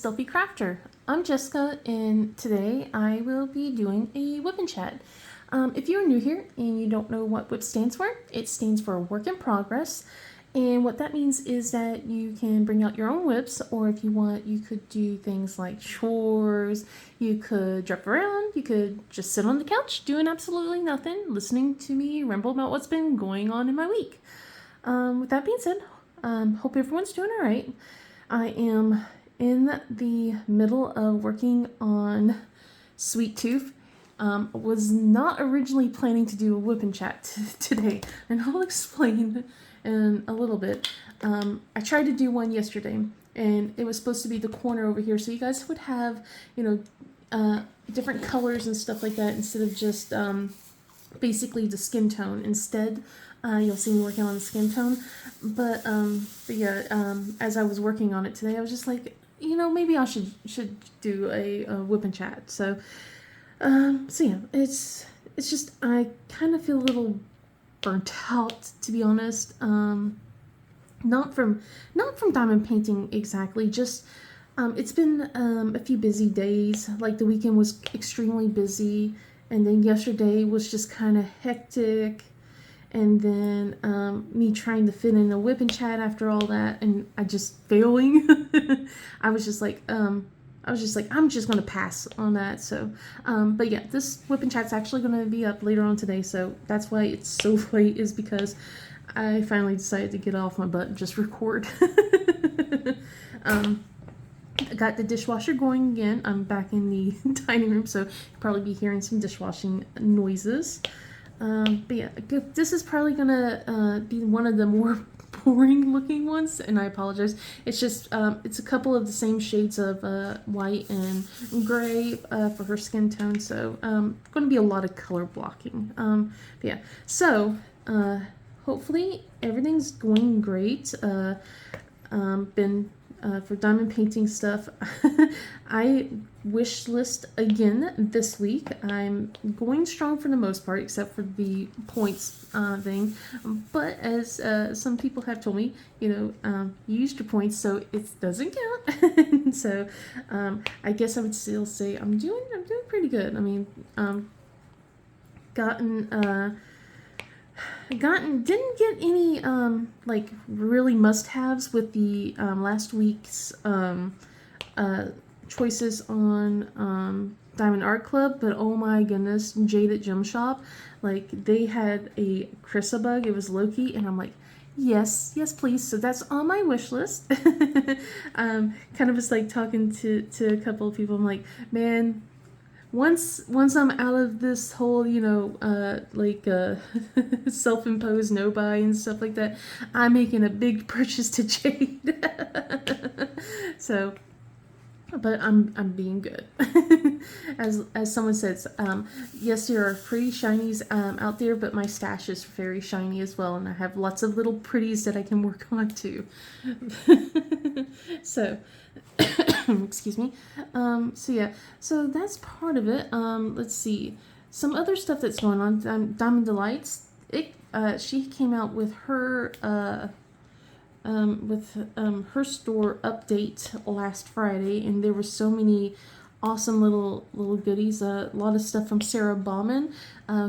Stealthy Crafter. I'm Jessica, and today I will be doing a Wip Chat. If you're new here and you don't know what Wip stands for, it stands for Work in Progress. And what that means is that you can bring out your own whips, or if you want, you could do things like chores, you could drive around, you could just sit on the couch doing absolutely nothing, listening to me ramble about what's been going on in my week. With that being said, hope everyone's doing all right. I am in the middle of working on Sweet Tooth. Was not originally planning to do a Wip Chat today, and I'll explain in a little bit. I tried to do one yesterday, and it was supposed to be the corner over here, so you guys would have, different colors and stuff like that instead of just basically the skin tone. Instead, you'll see me working on the skin tone. But yeah, as I was working on it today, I was just like, maybe I should do a Wip Chat. So yeah, it's just I kind of feel a little burnt out, to be honest. Not from diamond painting exactly, just it's been a few busy days. Like the weekend was extremely busy, and then yesterday was just kind of hectic, and then me trying to fit in a Wip Chat after all that, and I just failing. I was just like I'm just gonna pass on that. So but yeah, this Wip Chat's actually gonna be up later on today, so that's why it's so late, is because I finally decided to get off my butt and just record. I got the dishwasher going again. I'm back in the dining room, so you'll probably be hearing some dishwashing noises. But yeah, this is probably gonna be one of the more boring looking ones, and I apologize. It's just it's a couple of the same shades of white and gray for her skin tone, so going to be a lot of color blocking. But yeah, so hopefully everything's going great. Been for diamond painting stuff. I wish list again this week. I'm going strong for the most part, except for the points thing. But as some people have told me, you used your points, so it doesn't count. So I guess I would still say I'm doing pretty good. I mean, didn't get any like really must-haves with the last week's choices on Diamond Art Club, but oh my goodness, Jade at Gem Shop, like they had a Chrysabug. It was Loki, and I'm like, yes please. So that's on my wish list. Kind of just like talking to a couple of people. I'm like, man, once I'm out of this whole, self-imposed no buy and stuff like that, I'm making a big purchase to Jade. So, but I'm being good. As someone says, yes, there are pretty shinies out there, but my stash is very shiny as well, and I have lots of little pretties that I can work on too. So, excuse me. So yeah, so that's part of it. Let's see, some other stuff that's going on. Diamond Delights. She came out with her her store update last Friday, and there were so many awesome little goodies. A lot of stuff from Sarah Bauman,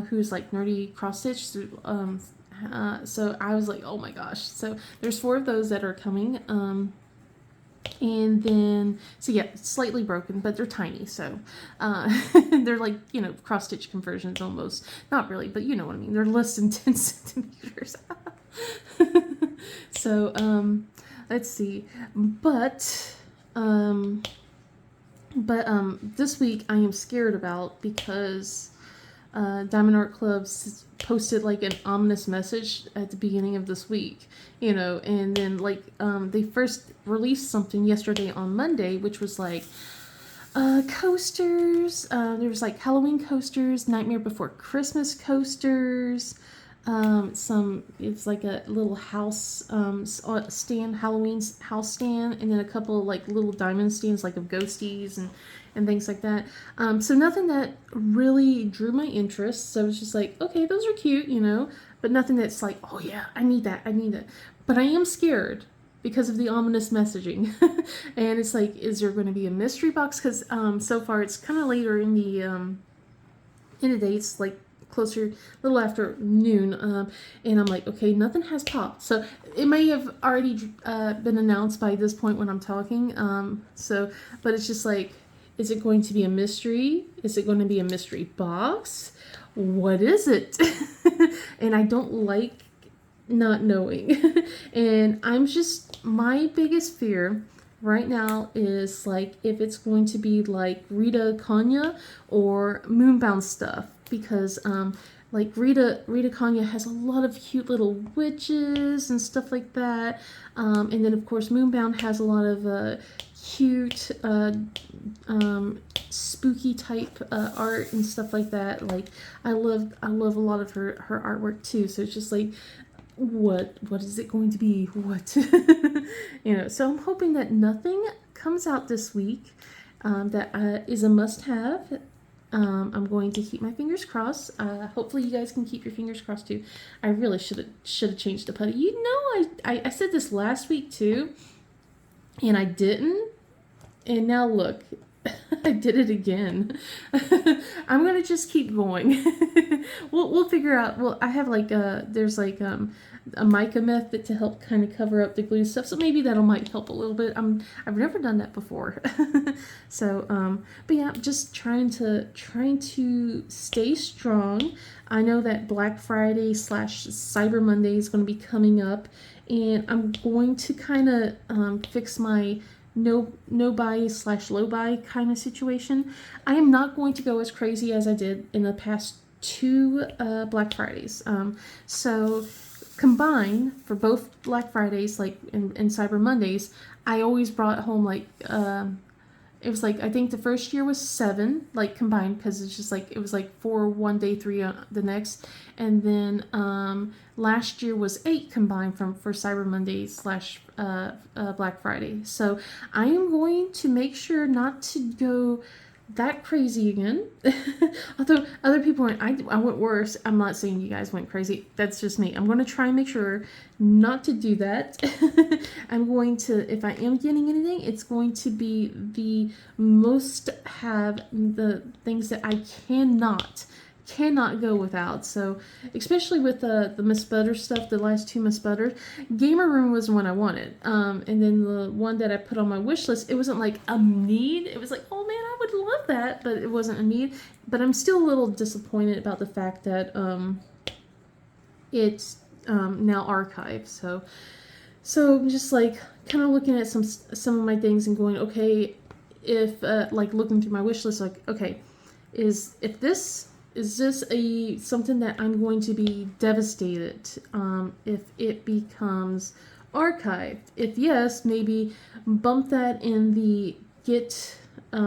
who's like nerdy cross stitch. So I was like, oh my gosh. So there's 4 of those that are coming. And then, so yeah, slightly broken, but they're tiny, so they're like, cross stitch conversions almost. Not really, but you know what I mean. They're less than 10 centimeters. So let's see, but this week I am scared about, because Diamond Art Club posted like an ominous message at the beginning of this week, and then like they first released something yesterday on Monday, which was like coasters. There was like Halloween coasters, Nightmare Before Christmas coasters. It's like a little house stand, Halloween house stand, and then a couple of like little diamond stands like of ghosties and things like that. So nothing that really drew my interest. So I was just like, okay, those are cute, but nothing that's like, oh yeah, I need that. But I am scared because of the ominous messaging. And it's like, is there going to be a mystery box? Because so far it's kind of later in the day. It's like closer, a little after noon, and I'm like, okay, nothing has popped. So it may have already been announced by this point when I'm talking. But it's just like, is it going to be a mystery? Is it going to be a mystery box? What is it? And I don't like not knowing. And my biggest fear right now is like if it's going to be like Rita Kanya or Moonbound stuff, because like Rita Kanya has a lot of cute little witches and stuff like that, and then of course Moonbound has a lot of cute spooky type art and stuff like that. Like I love a lot of her artwork too. So it's just like, what is it going to be? What? So I'm hoping that nothing comes out this week that is a must-have. I'm going to keep my fingers crossed. Hopefully you guys can keep your fingers crossed too. I really should have changed the putty. I said this last week too, and I didn't. And now look, I did it again. I'm gonna just keep going. We'll figure out. Well, I have like there's like a mica method to help kind of cover up the glue stuff, so maybe might help a little bit. I've never done that before. So but yeah, just trying to stay strong. I know that Black Friday / Cyber Monday is going to be coming up, and I'm going to kind of fix my no buy / low buy kind of situation. I am not going to go as crazy as I did in the past 2 Black Fridays. So combined for both Black Fridays, like and Cyber Mondays, I always brought home like it was like, I think the first year was 7, like combined, because it's just like, it was like 4 one day, 3 on the next. And then last year was 8 combined for Cyber Monday / Black Friday. So I am going to make sure not to go that crazy again. Although other people went, I went worse. I'm not saying you guys went crazy. That's just me. I'm going to try and make sure not to do that. I'm going to, if I am getting anything, it's going to be the most have the things that I cannot go without. So especially with the Miss Butter stuff, the last 2 Miss Butters, Gamer Room was the one I wanted, and then the one that I put on my wish list, it wasn't like a need. It was like, oh man, I would love that, but it wasn't a need. But I'm still a little disappointed about the fact that it's now archived. So I'm just like kind of looking at some of my things and going, okay, if like looking through my wish list, like, okay, is this something that I'm going to be devastated if it becomes archived? If yes, maybe bump that in the get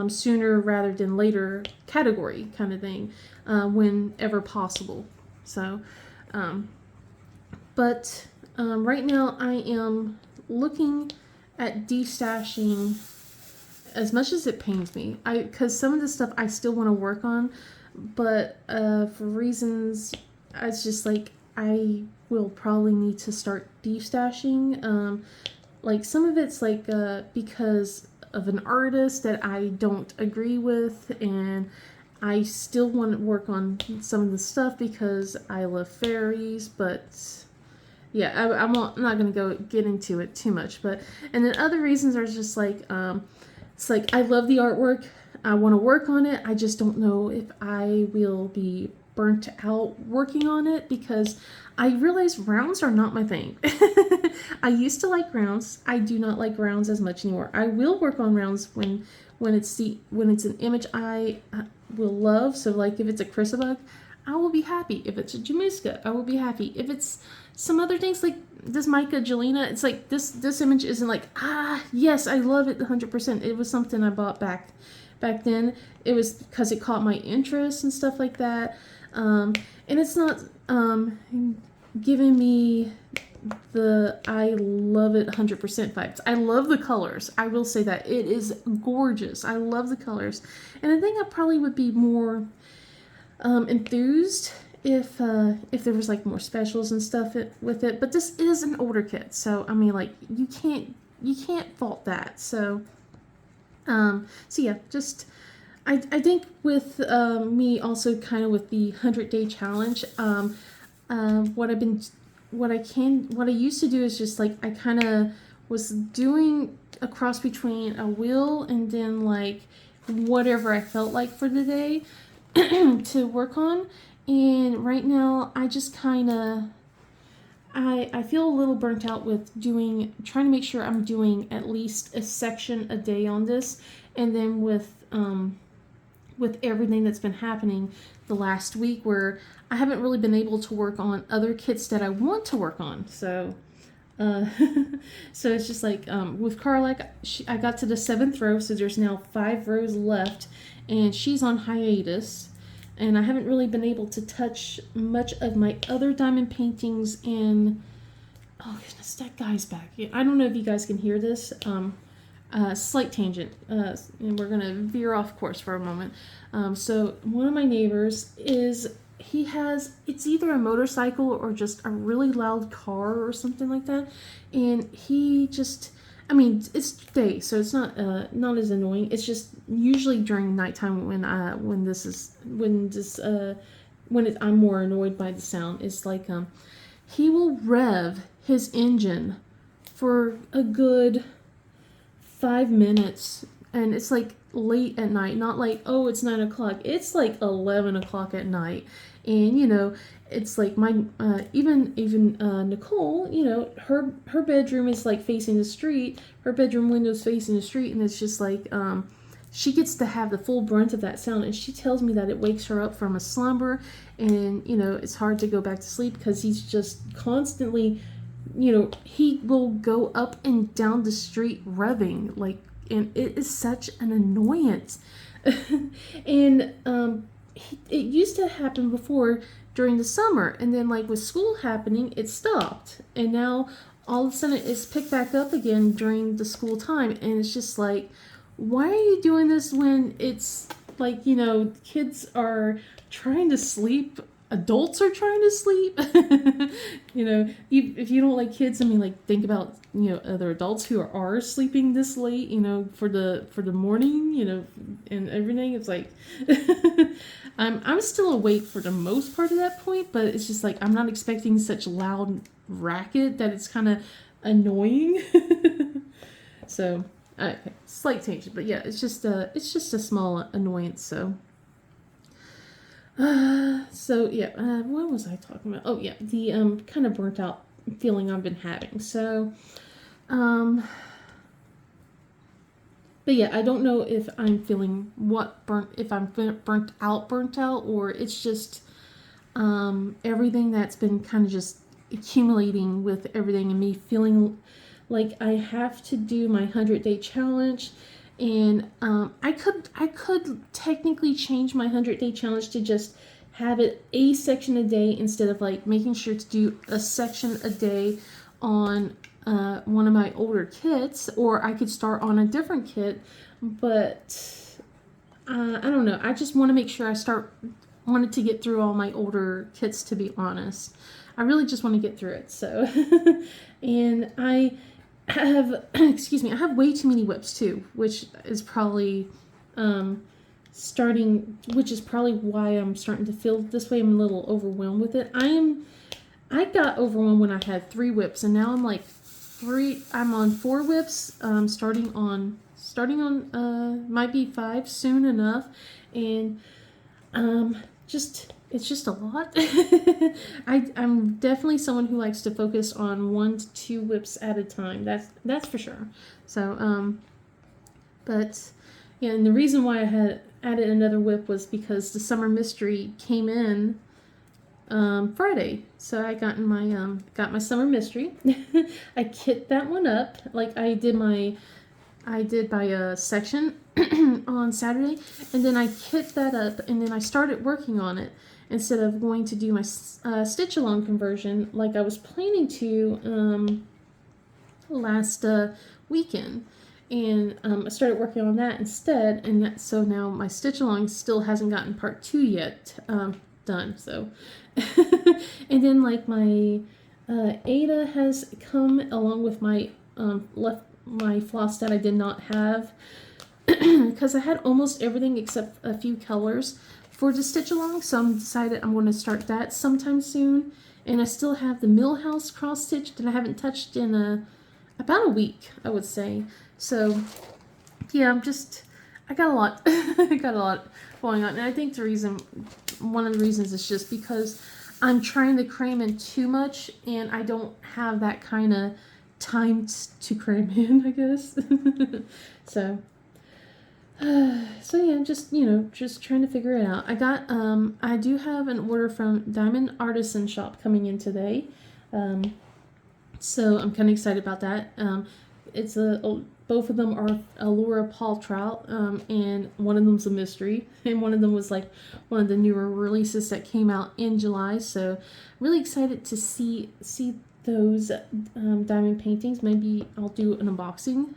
sooner rather than later category kind of thing, whenever possible. So, but right now I am looking at destashing, as much as it pains me, because some of the stuff I still want to work on, but for reasons, it's just like I will probably need to start destashing. Like some of it's like because of an artist that I don't agree with, and I still want to work on some of the stuff because I love fairies. But yeah, I'm not going to get into it too much. But and then other reasons are just like it's like I love the artwork. I want to work on it. I just don't know if I will be burnt out working on it, because I realize rounds are not my thing. I used to like rounds. I do not like rounds as much anymore. I will work on rounds when it's an image I will love. So like if it's a Chrysabug, I will be happy. If it's a Jamuska, I will be happy. If it's some other things like this Micah Jelena, it's like this image isn't like, yes, I love it 100%. It was something I bought back then. It was because it caught my interest and stuff like that. And it's not giving me the I love it 100% vibes. I love the colors. I will say that. It is gorgeous. I love the colors. And I think I probably would be more enthused if there was like more specials and stuff with it. But this is an older kit, so I mean, like you can't fault that. So yeah, just I think with me also kind of with the 100-day challenge, what I've been what I used to do is just like I kind of was doing a cross between a wheel and then like whatever I felt like for the day to work on. And right now I just kind of I feel a little burnt out with trying to make sure I'm doing at least a section a day on this, and then with everything that's been happening the last week, where I haven't really been able to work on other kits that I want to work on. So, so it's just like with Carla, I got to the 7th row, so there's now 5 rows left, and she's on hiatus. And I haven't really been able to touch much of my other diamond paintings in... Oh, goodness, that guy's back. I don't know if you guys can hear this. Slight tangent. And we're going to veer off course for a moment. So one of my neighbors it's either a motorcycle or just a really loud car or something like that. And he just... I mean, it's day, so it's not as annoying. It's just usually during nighttime when I'm more annoyed by the sound. It's like he will rev his engine for a good 5 minutes, and it's like late at night. Not like, oh, it's 9 o'clock. It's like 11 o'clock at night, and it's like my even Nicole, her bedroom is like facing the street. Her bedroom window's facing the street, and it's just like she gets to have the full brunt of that sound. And she tells me that it wakes her up from a slumber, and it's hard to go back to sleep because he's just constantly, he will go up and down the street revving like, and it is such an annoyance. And it used to happen before during the summer, and then like with school happening, it stopped, and now all of a sudden it's picked back up again during the school time. And it's just like, why are you doing this when it's like, kids are trying to sleep, adults are trying to sleep? If you don't like kids, I mean, like, think about other adults who are sleeping this late, for the morning, and everything. It's like I'm still awake for the most part of that point, but it's just like I'm not expecting such loud racket that it's kind of annoying. So okay, slight tangent, but yeah, it's just a small annoyance. So yeah, what was I talking about? Oh yeah, the kind of burnt out feeling I've been having. So but yeah, I don't know if I'm feeling if I'm burnt out, or it's just everything that's been kind of just accumulating with everything, and me feeling like I have to do my 100-day challenge. And I could technically change my 100-day challenge to just have it a section a day instead of like making sure to do a section a day on one of my older kits, or I could start on a different kit. But I don't know. I just want to make sure wanted to get through all my older kits, to be honest. I really just want to get through it. So, and I have, excuse me, I have way too many whips too, which is probably which is probably why I'm starting to feel this way. I'm a little overwhelmed with it. I got overwhelmed when I had 3 whips, and now I'm like I'm on 4 whips, starting on might be 5 soon enough. And it's just a lot. I'm definitely someone who likes to focus on 1 to 2 whips at a time. That's for sure. So but yeah, and the reason why I had added another whip was because the summer mystery came in Friday. So I got my summer mystery. I kit that one up like I did by a section on Saturday, and then I kit that up, and then I started working on it instead of going to do my stitch along conversion like I was planning to last weekend. And I started working on that instead, and so now my stitch along still hasn't gotten part 2 yet. done. So, and then like my Ada has come along with my my floss that I did not have because I had almost everything except a few colors for the stitch along. So I'm decided I'm going to start that sometime soon. And I still have the Millhouse cross stitch that I haven't touched in about a week, I would say. So yeah, I got a lot. I got a lot going on. And I think one of the reasons is just because I'm trying to cram in too much and I don't have that kind of time to cram in, I guess. So, so yeah, just trying to figure it out. I do have an order from Diamond Artisan Shop coming in today. So I'm kind of excited about that. It's both of them are Allura Paul Trout, and one of them's a mystery, and one of them was like one of the newer releases that came out in July. So really excited to see those diamond paintings. Maybe I'll do an unboxing.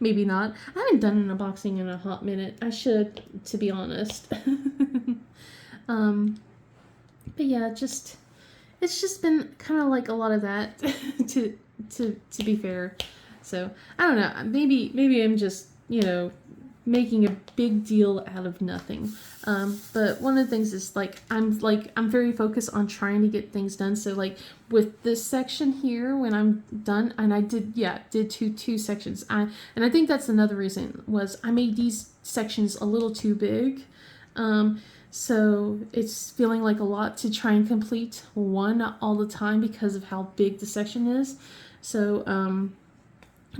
Maybe not. I haven't done an unboxing in a hot minute. I should, to be honest. But yeah, it's just been kind of like a lot of that to be fair. So I don't know. Maybe I'm just making a big deal out of nothing. But one of the things is I'm very focused on trying to get things done. So like with this section here, when I'm done, and I did two sections. And I think that's another reason was I made these sections a little too big. So it's feeling like a lot to try and complete one all the time because of how big the section is. So I'm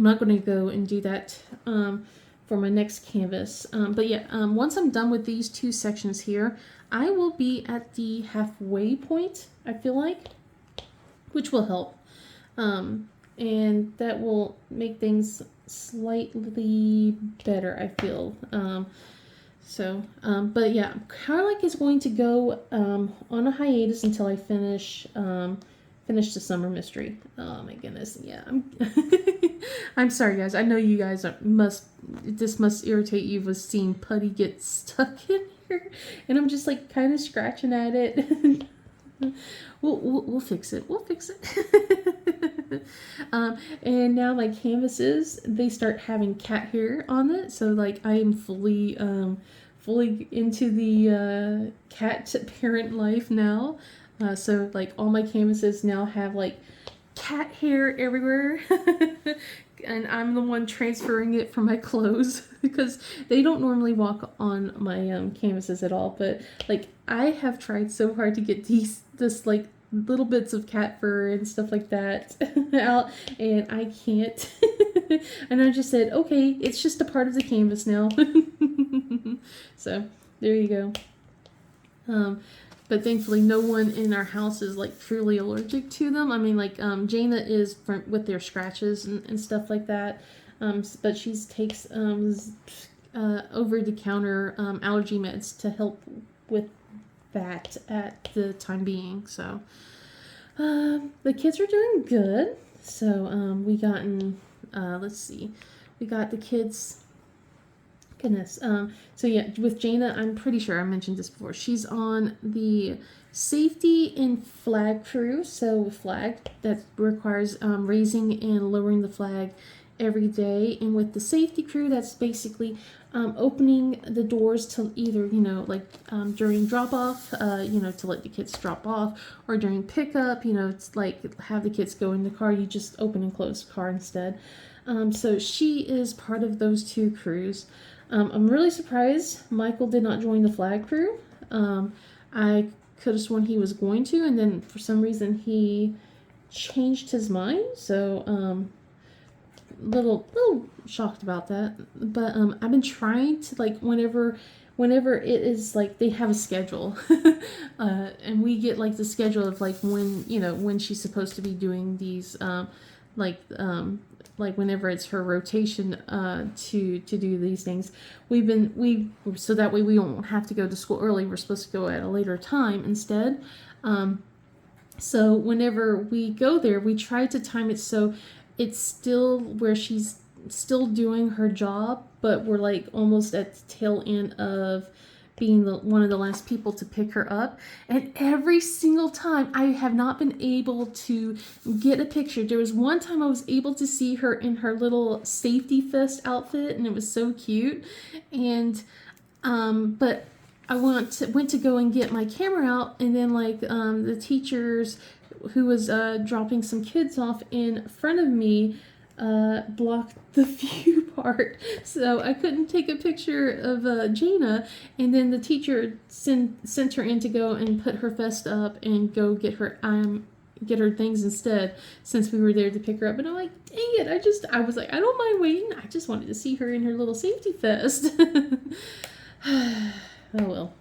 not going to go and do that for my next canvas. But yeah, once I'm done with these two sections here, I will be at the halfway point, I feel like, which will help. And that will make things slightly better, I feel. But yeah, Carlick is going to go on a hiatus until I finish the summer mystery. Oh my goodness, yeah. I'm sorry, guys. I know you guys this must irritate you with seeing putty get stuck in here, and I'm just like kind of scratching at it. We'll fix it. We'll fix it. And now my canvases, they start having cat hair on it, so like I am fully into the cat parent life now. So like all my canvases now have like cat hair everywhere. And I'm the one transferring it from my clothes because they don't normally walk on my canvases at all. But like I have tried so hard to get this like little bits of cat fur and stuff like that out, and I can't. And I just said, okay, it's just a part of the canvas now. So there you go. But thankfully no one in our house is like truly allergic to them. I mean, like Jaina is with their scratches and stuff like that. But she takes over-the-counter allergy meds to help with that at the time being. So the kids are doing good. So we got the kids. Goodness. So yeah, with Jaina, I'm pretty sure I mentioned this before. She's on the safety and flag crew. So with flag, that requires raising and lowering the flag every day. And with the safety crew, that's basically opening the doors to either, during drop off, to let the kids drop off, or during pickup, it's like have the kids go in the car. You just open and close the car instead. So she is part of those two crews. I'm really surprised Michael did not join the flag crew. I could have sworn he was going to, and then for some reason he changed his mind. So little shocked about that. But I've been trying to whenever it is like they have a schedule, and we get like the schedule of like when she's supposed to be doing these like whenever it's her rotation to do these things. So that way we don't have to go to school early. We're supposed to go at a later time instead. So whenever we go there, we try to time it so it's still where she's still doing her job, but we're like almost at the tail end of being one of the last people to pick her up. And every single time I have not been able to get a picture. There was one time I was able to see her in her little safety vest outfit, and it was so cute. And but I went to go and get my camera out, and then like the teachers who was dropping some kids off in front of me blocked the view part, so I couldn't take a picture of Jaina. And then the teacher sent her in to go and put her vest up and go get her things instead, since we were there to pick her up. And I'm like, dang it, I was like, I don't mind waiting. I just wanted to see her in her little safety vest. Oh well.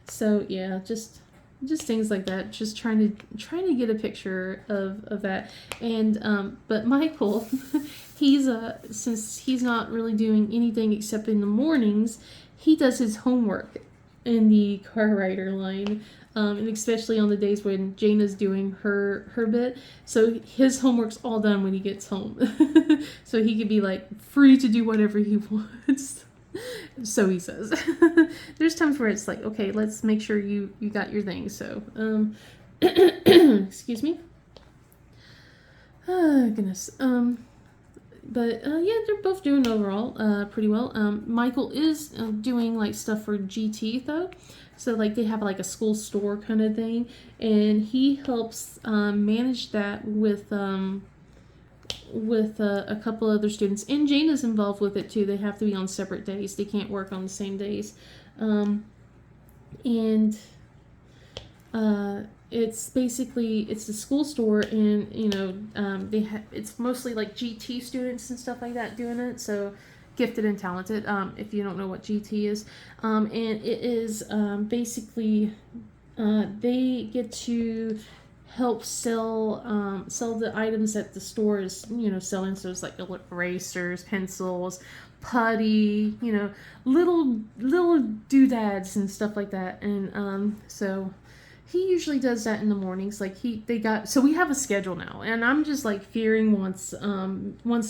So yeah, just things like that. Just trying to get a picture of that. And but Michael, he's since he's not really doing anything except in the mornings, he does his homework in the car rider line. And especially on the days when Jaina's doing her bit. So his homework's all done when he gets home. So he could be like free to do whatever he wants. So he says. There's times where it's like, okay, let's make sure you got your thing. So excuse me. Goodness. But yeah, they're both doing overall pretty well. Michael is doing like stuff for GT though. So like they have like a school store kind of thing, and he helps manage that with a couple other students. And Jane is involved with it too. They have to be on separate days. They can't work on the same days. It's basically, it's the school store, and you know it's mostly like GT students and stuff like that doing it. So gifted and talented, if you don't know what GT is. And it is basically they get to help sell the items that the store is, selling. So it's like erasers, pencils, putty, little doodads and stuff like that. And so he usually does that in the mornings. Like so we have a schedule now, and I'm just like fearing once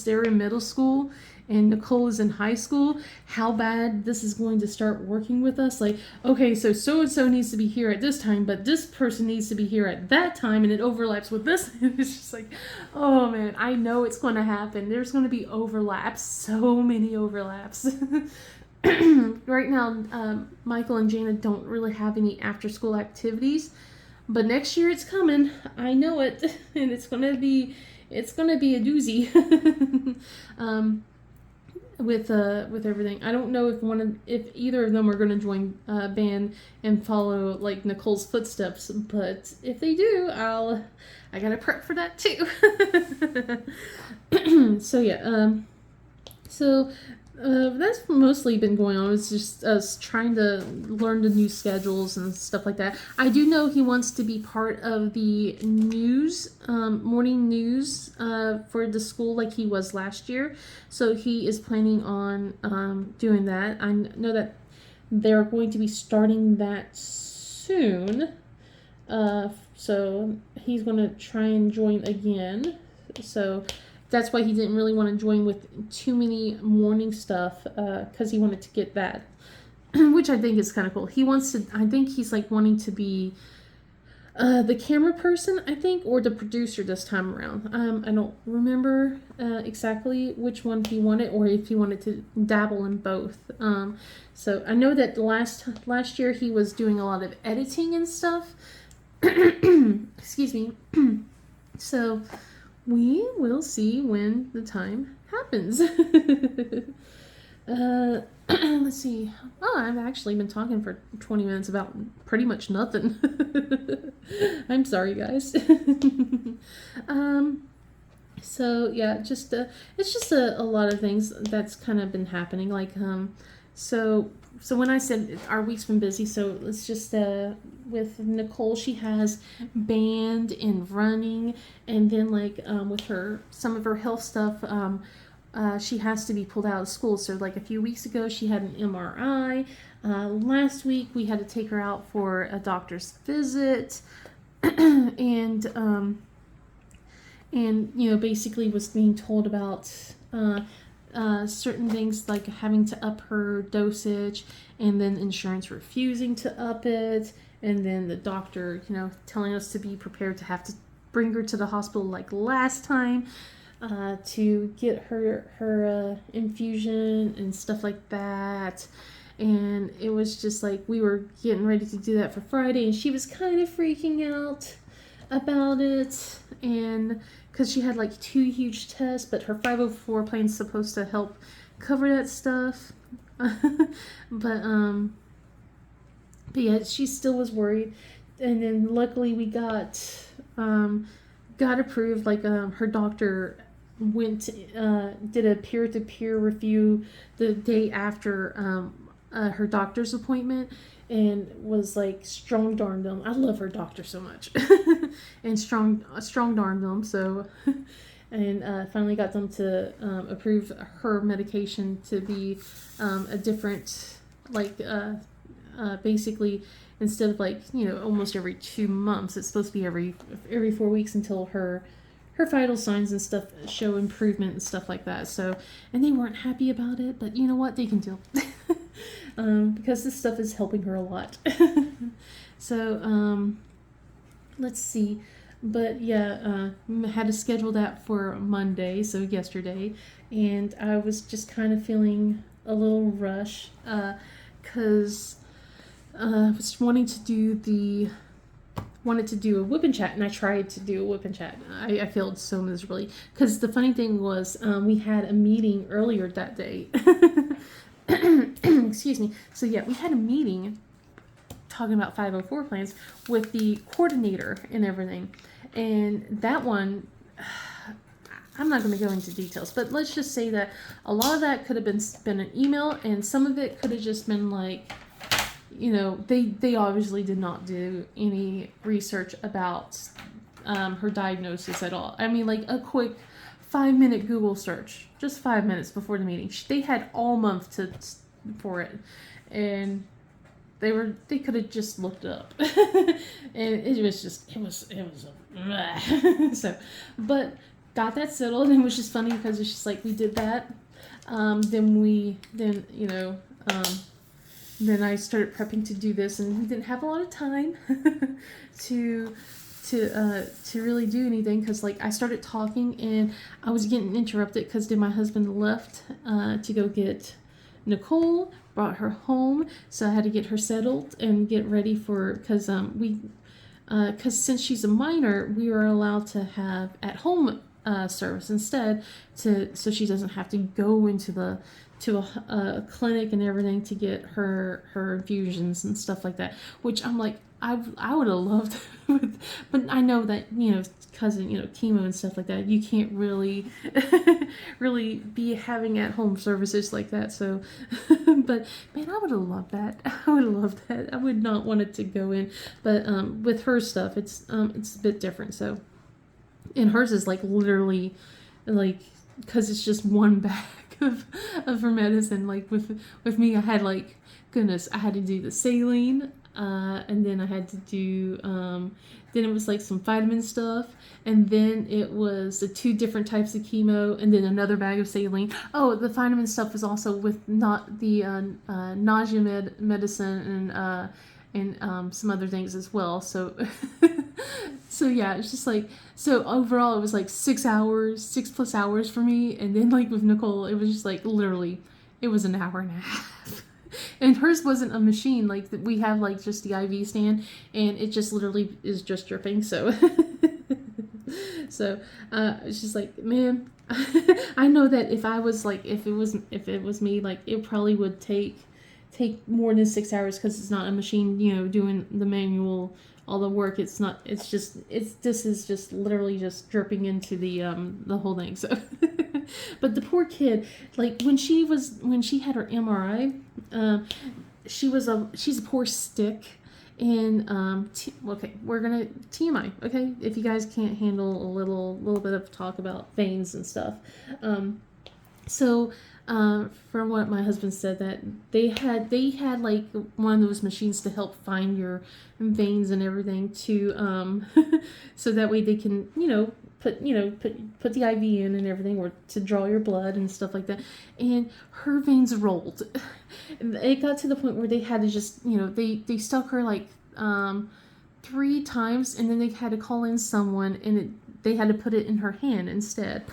they're in middle school and Nicole is in high school, how bad this is going to start working with us. Like, okay, so and so needs to be here at this time, but this person needs to be here at that time, and it overlaps with this. It's just like, oh man, I know it's going to happen. There's going to be overlaps, so many overlaps. Right now, Michael and Jana don't really have any after-school activities, but next year it's coming. I know it, and it's gonna be a doozy. With everything. I don't know if either of them are gonna join band and follow like Nicole's footsteps, but if they do, I gotta prep for that too. So yeah, that's mostly been going on. It's just us trying to learn the new schedules and stuff like that. I do know he wants to be part of the news, morning news for the school like he was last year. So he is planning on doing that. I know that they're going to be starting that soon. So he's going to try and join again. So that's why he didn't really want to join with too many morning stuff, because he wanted to get that, which I think is kind of cool. I think he's like wanting to be the camera person, I think, or the producer this time around. I don't remember exactly which one he wanted, or if he wanted to dabble in both. So I know that last year he was doing a lot of editing and stuff. Excuse me. So we will see when the time happens. Let's see. Oh, I've actually been talking for 20 minutes about pretty much nothing. I'm sorry, guys. So yeah, just it's just a lot of things that's kind of been happening. Like so when I said our week's been busy, so it's just with Nicole, she has band and running, and then like with some of her health stuff, she has to be pulled out of school. So like a few weeks ago, she had an MRI. Last week we had to take her out for a doctor's visit, and basically was being told about certain things like having to up her dosage, and then insurance refusing to up it, and then the doctor, telling us to be prepared to have to bring her to the hospital like last time to get her infusion and stuff like that. And it was just like we were getting ready to do that for Friday, and she was kind of freaking out about it, and because she had like 2 huge tests, but her 504 plan's supposed to help cover that stuff. but yeah, she still was worried, and then luckily we got approved. Like her doctor went did a peer-to-peer review the day after her doctor's appointment, and was like strong darn them. I love her doctor so much, and strong darn them. So, and finally got them to approve her medication to be a different, like basically instead of like almost every 2 months, it's supposed to be every 4 weeks until her vital signs and stuff show improvement and stuff like that. So, and they weren't happy about it, but you know what, they can deal. Because this stuff is helping her a lot. So, let's see. But yeah, had to schedule that for Monday, so yesterday. And I was just kind of feeling a little rush because I was wanted to do a Wip Chat, and I tried to do a Wip Chat. I failed so miserably because the funny thing was we had a meeting earlier that day. Excuse me. So yeah, we had a meeting talking about 504 plans with the coordinator and everything. And that one, I'm not going to go into details, but let's just say that a lot of that could have been an email, and some of it could have just been like, they obviously did not do any research about her diagnosis at all. I mean, like a quick 5-minute Google search, just 5 minutes before the meeting. They had all month for it, and they could have just looked it up, and it was so. But got that settled, and it was just funny because it's just like we did that. Then I started prepping to do this, and we didn't have a lot of time to really do anything because like I started talking and I was getting interrupted because then my husband left to go get Nicole, brought her home, so I had to get her settled and get ready for because since she's a minor, we were allowed to have at home service instead so she doesn't have to go into a clinic and everything to get her infusions and stuff like that, which I'm like I would have loved but I know that cousin chemo and stuff like that, you can't really really be having at home services like that. So but man, I would have loved that. I would not want it to go in, but with her stuff it's a bit different. So, and hers is like literally like because it's just one bag of her medicine. Like with me, I had like goodness, I had to do the saline, and then I had to do then it was like some vitamin stuff, and then it was the 2 different types of chemo, and then another bag of saline. Oh, the vitamin stuff was also with not the nausea medicine and some other things as well. So so yeah, it's just like, so overall it was like 6 plus hours for me, and then like with Nicole it was just like literally it was an hour and a half. And hers wasn't a machine, like we have like just the IV stand, and it just literally is just dripping. So so it's just like, man, I know that if it was me, like it probably would take more than 6 hours because it's not a machine doing the manual all the work. This is just literally just dripping into the whole thing. So but the poor kid, like when she had her MRI, she's a poor stick. And okay, we're gonna TMI. Okay, if you guys can't handle a little bit of talk about veins and stuff, so from what my husband said, that they had like one of those machines to help find your veins and everything to so that way they can put the IV in and everything, or to draw your blood and stuff like that. And her veins rolled. And it got to the point where they had to just, they stuck her like 3 times, and then they had to call in someone, and they had to put it in her hand instead.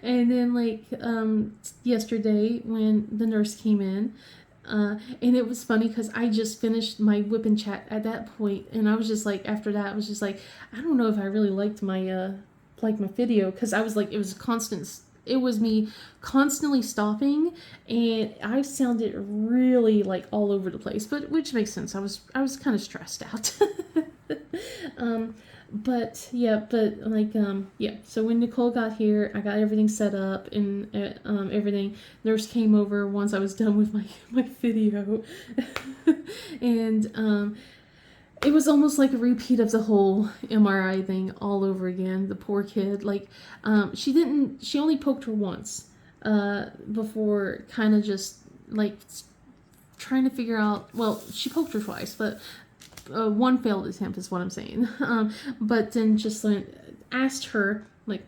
And then yesterday when the nurse came in, and it was funny because I just finished my Wip Chat at that point, and I was just like, after that, I was just like, I don't know if I really liked my video, because I was like, it was constant. It was me constantly stopping, and I sounded really like all over the place, but which makes sense. I was kind of stressed out. But yeah, so when Nicole got here, I got everything set up and everything. Nurse came over once I was done with my video. And it was almost like a repeat of the whole MRI thing all over again. The poor kid, she only poked her once before kind of just like trying to figure out, well, she poked her twice, but one failed attempt is what I'm saying. But then just asked her, like,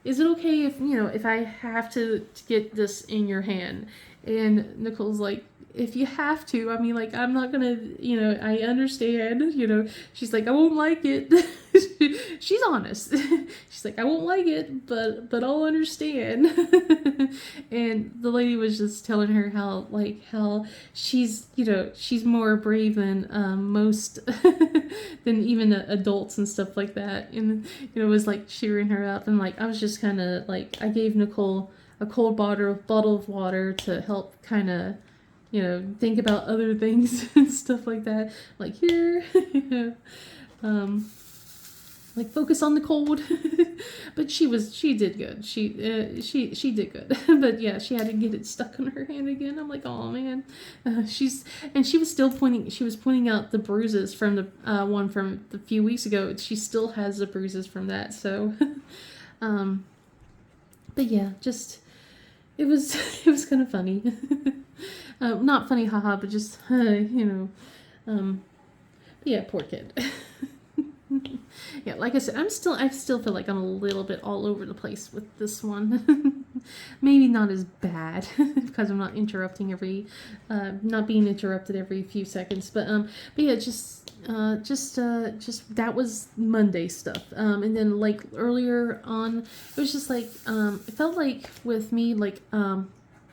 is it okay if I have to get this in your hand? And Nicole's like, if you have to, I mean, like, I'm not gonna, I understand, she's like, I won't like it. She's honest. She's like, I won't like it, but I'll understand. And the lady was just telling her how she's, she's more brave than most, than even adults and stuff like that. And, it was like cheering her up. And like, I was just kind of like, I gave Nicole a cold bottle of water to help kind of, think about other things and stuff like that. Like, here, like, focus on the cold. But she did good. She did good. But yeah, she had to get it stuck in her hand again. I'm like, oh man. She was still pointing out the bruises from the one from a few weeks ago. She still has the bruises from that. So, but yeah, just, it was kind of funny. Not funny, haha, but just, yeah, poor kid. Yeah, like I said, I still feel like I'm a little bit all over the place with this one. Maybe not as bad because I'm not not being interrupted every few seconds. But yeah, just that was Monday stuff. And then like earlier on, it was just like it felt like with me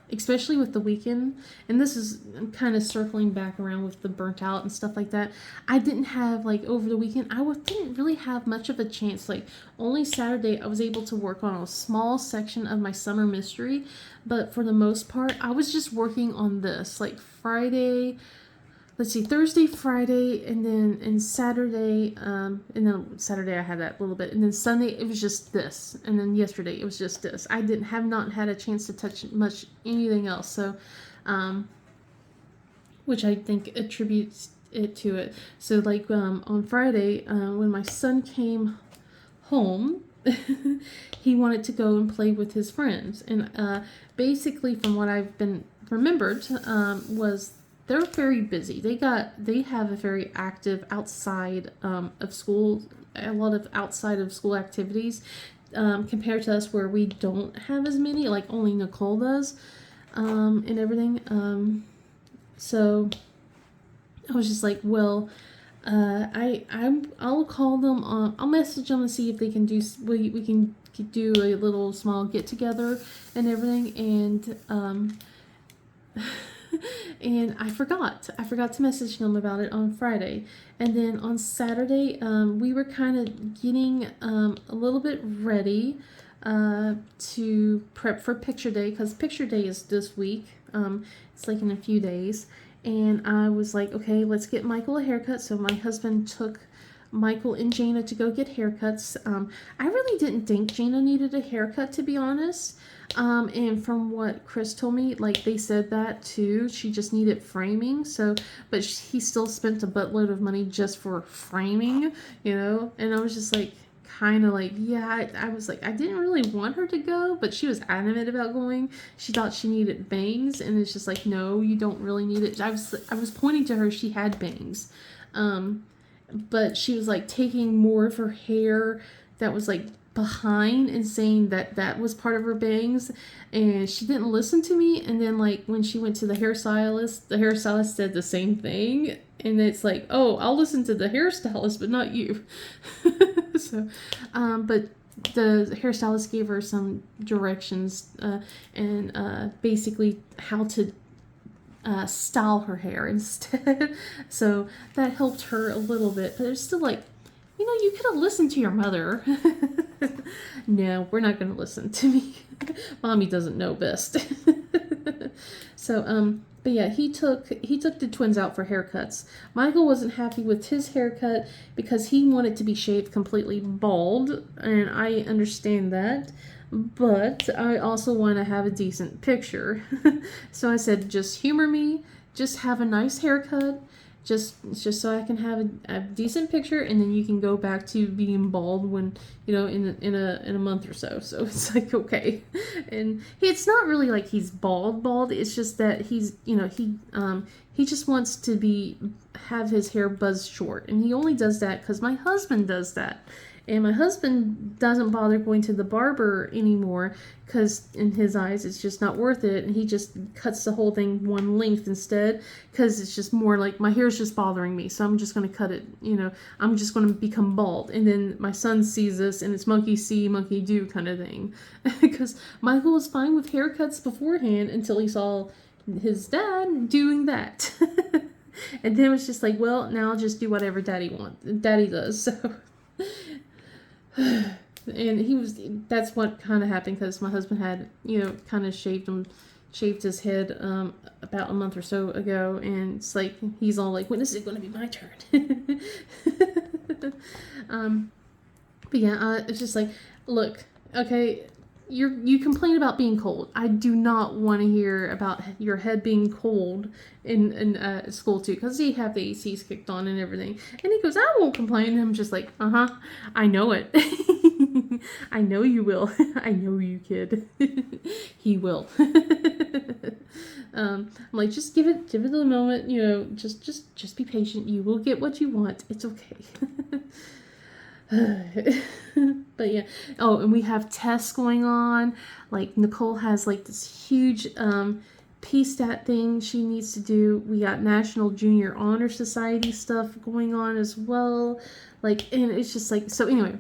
especially with the weekend, and this is kind of circling back around with the burnt out and stuff like that. I didn't have, like, over the weekend, didn't really have much of a chance. Like, only Saturday I was able to work on a small section of my summer mystery, but for the most part, I was just working on this. Like, Thursday, Friday, and Saturday, and then Saturday I had that little bit, and then Sunday it was just this, and then yesterday it was just this. I have not had a chance to touch much anything else, so, which I think attributes it to it. So like, on Friday, when my son came home, he wanted to go and play with his friends, and basically from what I've been remembered, was they're very busy. They have a very active outside of school, a lot of outside of school activities, compared to us where we don't have as many, like only Nicole does, and everything. So I was just like, well, I'll call them. I'll message them and see if they can do. We can do a little small get together and everything, and and I forgot to message them about it on Friday. And then on Saturday, we were kind of getting a little bit ready to prep for picture day, because picture day is this week. It's like in a few days. And I was like, okay, let's get Michael a haircut. So my husband took Michael and Jana to go get haircuts. I really didn't think Jana needed a haircut, to be honest. And from what Chris told me, like, they said that too. She just needed framing. So, but he still spent a buttload of money just for framing, And I was just like, kind of like, yeah, I was like, I didn't really want her to go, but she was adamant about going. She thought she needed bangs, and it's just like, no, you don't really need it. I was pointing to her, she had bangs. But she was like taking more of her hair that was like behind and saying that that was part of her bangs, and she didn't listen to me. And then like when she went to the hairstylist said the same thing, and it's like, oh, I'll listen to the hairstylist but not you. So but the hairstylist gave her some directions, and basically how to style her hair instead. So that helped her a little bit, but it's still like, you could have listened to your mother. No, we're not going to listen to me. Mommy doesn't know best. So, but yeah, he took the twins out for haircuts. Michael wasn't happy with his haircut because he wanted to be shaved completely bald, and I understand that. But I also want to have a decent picture. So I said, just humor me, just have a nice haircut, just so I can have a decent picture, and then you can go back to being bald when, in a month or so. So it's like, okay. And it's not really like he's bald. It's just that he's, he just wants to have his hair buzzed short, and he only does that because my husband does that. And my husband doesn't bother going to the barber anymore because in his eyes it's just not worth it. And he just cuts the whole thing one length instead because it's just more like, my hair's just bothering me. So I'm just going to cut it, I'm just going to become bald. And then my son sees this and it's monkey see, monkey do kind of thing. Because Michael was fine with haircuts beforehand until he saw his dad doing that. And then it was just like, well, now I'll just do whatever daddy does. So... And that's what kind of happened because my husband had, kind of shaved his head about a month or so ago, and it's like, he's all like, when is it going to be my turn? But yeah, it's just like, look, okay, you complain about being cold. I do not want to hear about your head being cold in school too, because they have the ACs kicked on and everything. And he goes, I won't complain. And I'm just like, I know it. I know you will. I know you, kid. He will. I'm like, just give it a moment. Just be patient. You will get what you want. It's okay. But yeah. Oh, and we have tests going on. Like Nicole has like this huge PSTAT thing she needs to do. We got National Junior Honor Society stuff going on as well. Like, and it's just like, so anyway,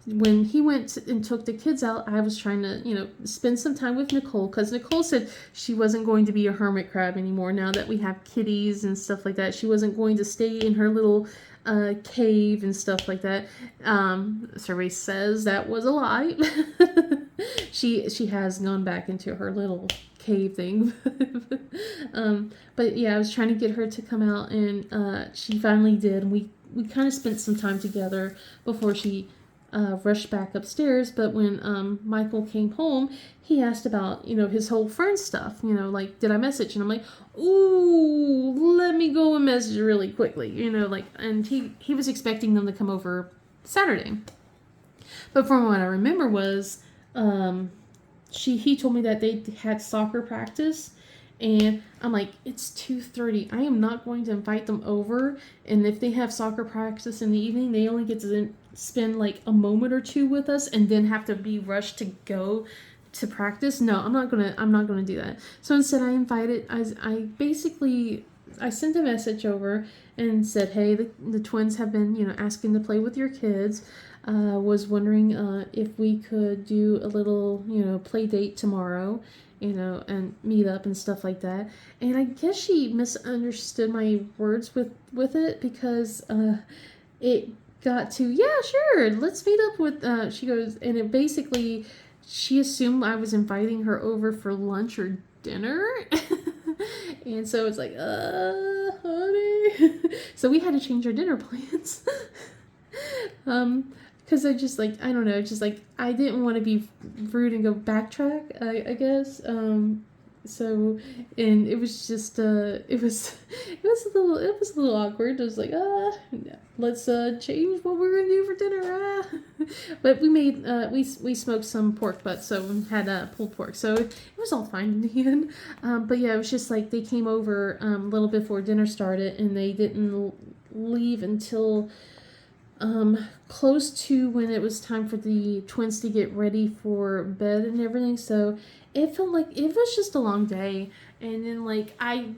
when he went and took the kids out, I was trying to, spend some time with Nicole, because Nicole said she wasn't going to be a hermit crab anymore now that we have kitties and stuff like that. She wasn't going to stay in her little cave and stuff like that. Survey says that was a lie. She has gone back into her little cave thing. But yeah, I was trying to get her to come out, and she finally did. We kind of spent some time together before she rushed back upstairs. But when Michael came home, he asked about, his whole friend stuff, like, did I message? And I'm like, ooh, let me go and message really quickly, and he was expecting them to come over Saturday. But from what I remember was, he told me that they had soccer practice. And I'm like, it's 2:30. I am not going to invite them over. And if they have soccer practice in the evening, they only get to spend like a moment or two with us and then have to be rushed to go to practice. No, I'm not gonna do that. So instead, I sent a message over and said, hey, the twins have been, asking to play with your kids. Was wondering if we could do a little, play date tomorrow. And meet up and stuff like that. And I guess she misunderstood my words with it, because it got to, yeah, sure, let's meet up with, she goes, and it basically, she assumed I was inviting her over for lunch or dinner. And so it's like, honey. So we had to change our dinner plans. Because I just like, I don't know, just like, I didn't want to be rude and go backtrack, I guess. So, and it was just, it was a little awkward. It was like, let's change what we're gonna do for dinner. But we made, we smoked some pork butts, so we had pulled pork, so it was all fine in the end. But yeah, it was just like they came over a little before dinner started, and they didn't leave until close to when it was time for the twins to get ready for bed and everything. So it felt like it was just a long day. And then like I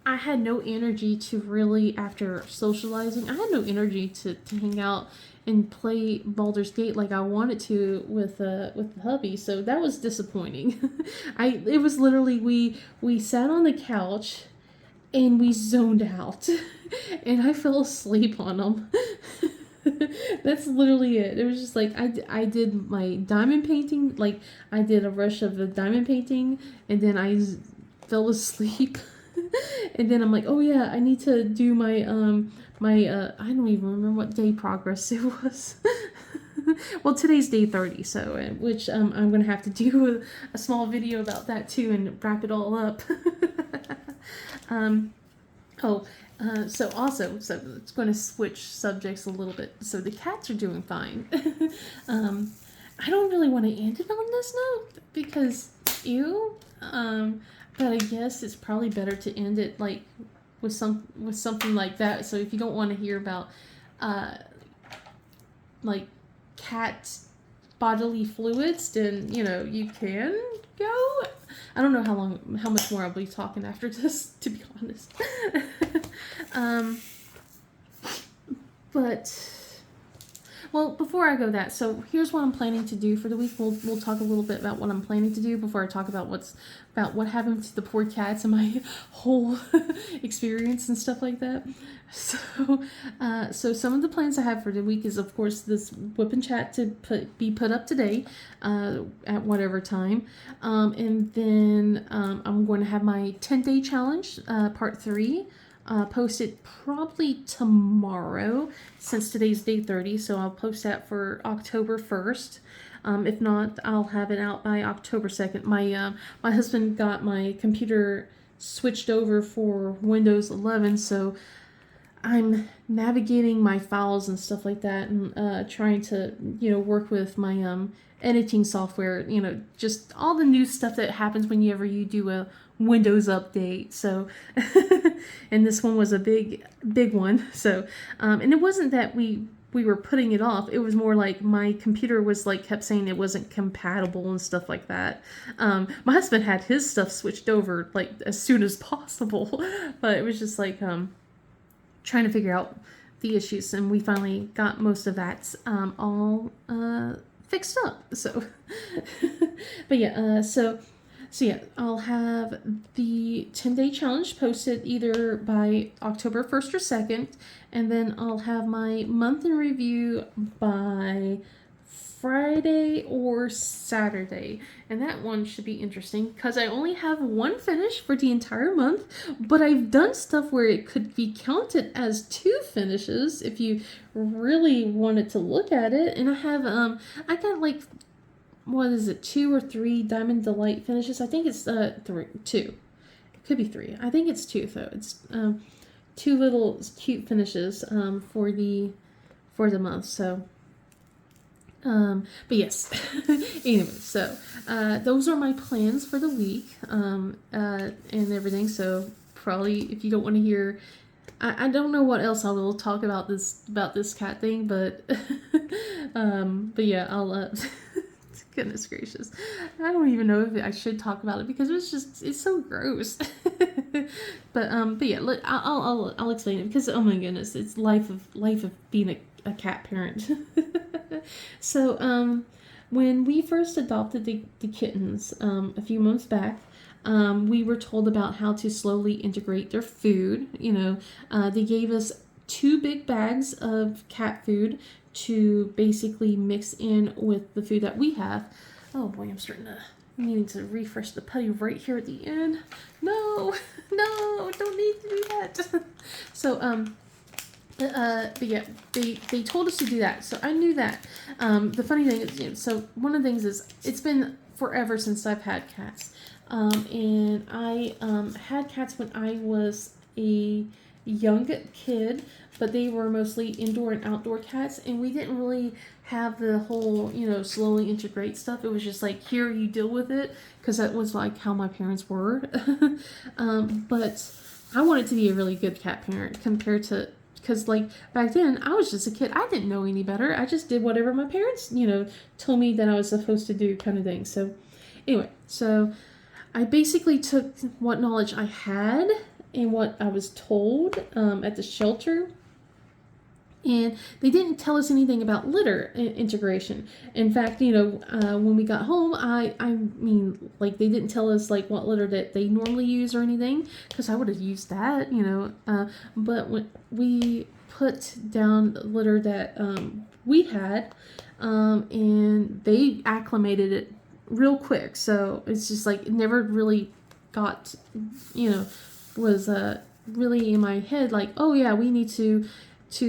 had no energy to really, after socializing, I had no energy to hang out and play Baldur's Gate like I wanted to with the hubby. So that was disappointing. It was literally we sat on the couch and we zoned out and I fell asleep on them. That's literally it. It was just like I did my diamond painting, like I did a rush of the diamond painting and then fell asleep. And then I'm like, oh yeah, I need to do my I don't even remember what day progress it was. Well, today's day 30, so which I'm gonna have to do a small video about that too and wrap it all up. So it's going to switch subjects a little bit. So the cats are doing fine. I don't really want to end it on this note because ew. But I guess it's probably better to end it like with something like that. So if you don't want to hear about like cat bodily fluids, then you can go. I don't know how much more I'll be talking after this, to be honest. But well, before I go that, so here's what I'm planning to do for the week. We'll talk a little bit about what I'm planning to do before I talk about what happened to the poor cats and my whole experience and stuff like that. So some of the plans I have for the week is, of course, this Wip Chat to be put up today at whatever time. And then I'm going to have my 10-day challenge, part 3. Posted probably tomorrow since today's day 30, so I'll post that for October 1st. If not, I'll have it out by October 2nd. My husband got my computer switched over for Windows 11, so I'm navigating my files and stuff like that and trying to work with my editing software, just all the new stuff that happens whenever you do a Windows update. So and this one was a big one. So and it wasn't that we were putting it off. It was more like my computer was like kept saying it wasn't compatible and stuff like that. My husband had his stuff switched over like as soon as possible, but it was just like trying to figure out the issues, and we finally got most of that all fixed up. So but yeah, so yeah, I'll have the 10-day challenge posted either by October 1st or 2nd, and then I'll have my month in review by Friday or Saturday. And that one should be interesting because I only have one finish for the entire month, but I've done stuff where it could be counted as 2 finishes if you really wanted to look at it. And I have I got like, what is it, 2 or 3 Diamond Delight finishes? I think it's 2. It could be 3. I think it's 2 though. It's 2 little cute finishes for the month. So but yes. Anyway, so those are my plans for the week and everything. So probably if you don't want to hear, I don't know what else I will talk about this cat thing, but but yeah, I'll goodness gracious, I don't even know if I should talk about it because it's so gross. but yeah, look, I'll explain it because oh my goodness, it's life of being a cat parent. So when we first adopted the kittens a few months back, we were told about how to slowly integrate their food. They gave us 2 big bags of cat food to basically mix in with the food that we have. Oh boy, I'm needing to refresh the putty right here at the end. No, don't need to do that. So but yeah, they told us to do that, so I knew that. The funny thing is, so one of the things is it's been forever since I've had cats, and I had cats when I was a young kid, but they were mostly indoor and outdoor cats, and we didn't really have the whole slowly integrate stuff. It was just like, here, you deal with it, because that was like how my parents were. But I wanted to be a really good cat parent compared to because like back then I was just a kid. I didn't know any better. I just did whatever my parents, told me that I was supposed to do, kind of thing. So anyway, so I basically took what knowledge I had and what I was told at the shelter. And they didn't tell us anything about litter integration. In fact, when we got home, I mean, like, they didn't tell us, like, what litter that they normally use or anything, because I would have used that, but when we put down the litter that we had, and they acclimated it real quick. So it's just, like, it never really got, was really in my head, like, oh, yeah, we need to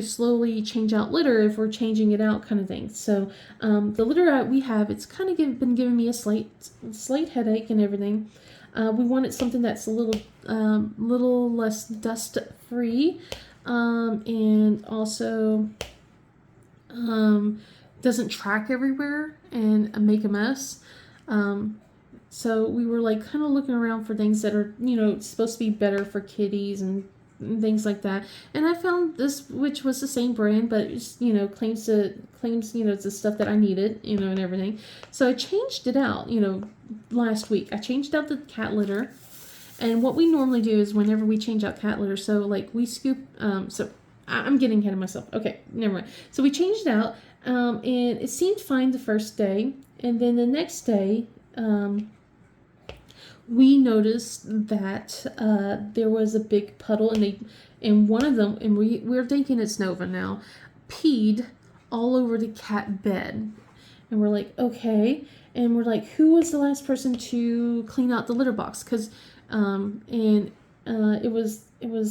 slowly change out litter if we're changing it out, kind of thing. So the litter we have, it's kind of been giving me a slight headache and everything. We wanted something that's a little less dust free, and also doesn't track everywhere and make a mess. So we were like kind of looking around for things that are supposed to be better for kitties and things like that, and I found this, which was the same brand, but it's, claims it's the stuff that I needed, and everything. So I changed it out, last week. I changed out the cat litter, and what we normally do is whenever we change out cat litter, so like we scoop, so I'm getting ahead of myself. Okay, never mind. So we changed it out, and it seemed fine the first day, and then the next day, we noticed that there was a big puddle, and one of them, and we're thinking it's Nova now, peed all over the cat bed. And we're like, okay. And we're like, who was the last person to clean out the litter box? Because, it was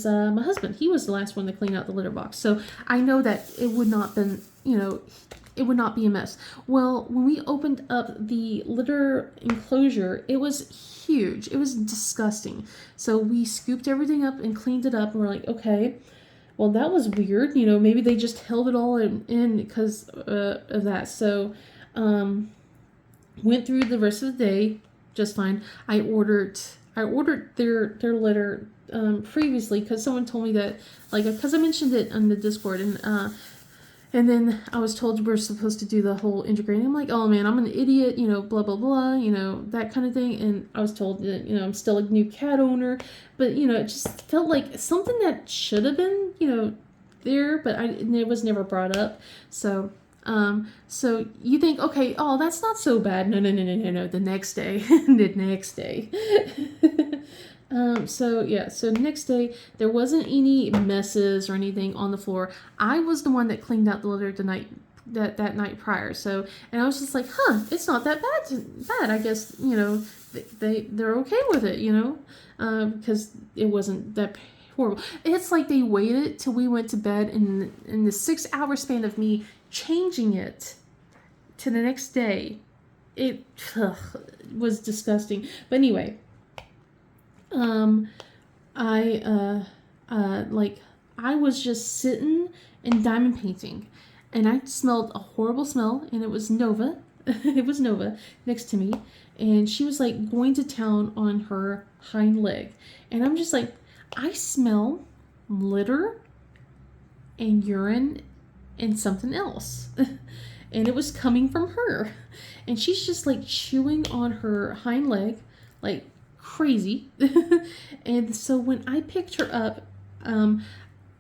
my husband. He was the last one to clean out the litter box. So I know that it would not be a mess. Well, when we opened up the litter enclosure, it was huge. It was disgusting. So we scooped everything up and cleaned it up, and we're like, okay, well, that was weird. Maybe they just held it all in because of that. So went through the rest of the day just fine. I ordered their litter previously, because someone told me that, like, because I mentioned it on the Discord, and then I was told we're supposed to do the whole integrating. I'm like, oh man, I'm an idiot, blah, blah, blah, that kind of thing. And I was told that, I'm still a new cat owner. But, it just felt like something that should have been, there, but it was never brought up. So, so you think, okay, oh, that's not so bad. No. The next day, the next day. So next day, there wasn't any messes or anything on the floor. I was the one that cleaned out the litter that night prior. So, and I was just like, it's not that bad. I guess, they're okay with it, because it wasn't that horrible. It's like they waited till we went to bed, and in the 6-hour span of me changing it to the next day, it was disgusting. But anyway, I was just sitting and diamond painting, and I smelled a horrible smell, and it was Nova. It was Nova next to me, and she was like going to town on her hind leg, and I'm just like, I smell litter and urine and something else. And it was coming from her, and she's just like chewing on her hind leg like crazy. And so when I picked her up,